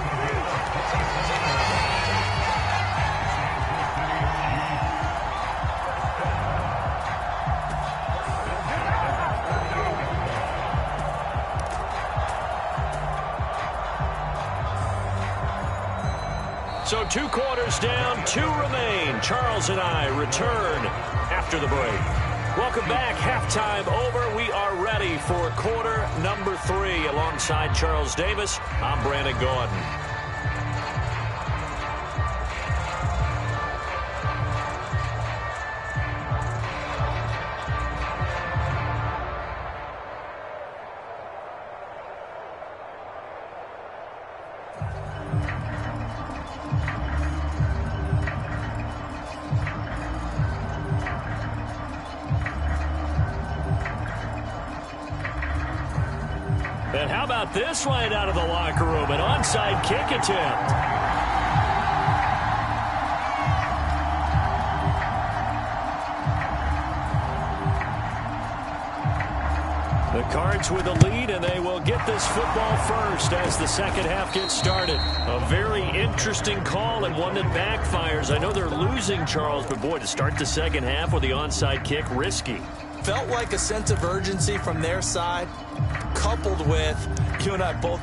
So 2 quarters down, 2 remain. Charles and I return after the break. Welcome back. Halftime over. We are ready for quarter number 3. Alongside Charles Davis, I'm Brandon Gordon. How about this right out of the locker room? An onside kick attempt. The Cards with a lead, and they will get this football first as the second half gets started. A very interesting call and one that backfires. I know they're losing, Charles, but boy, to start the second half with the onside kick, risky. Felt like a sense of urgency from their side, coupled with, you and I both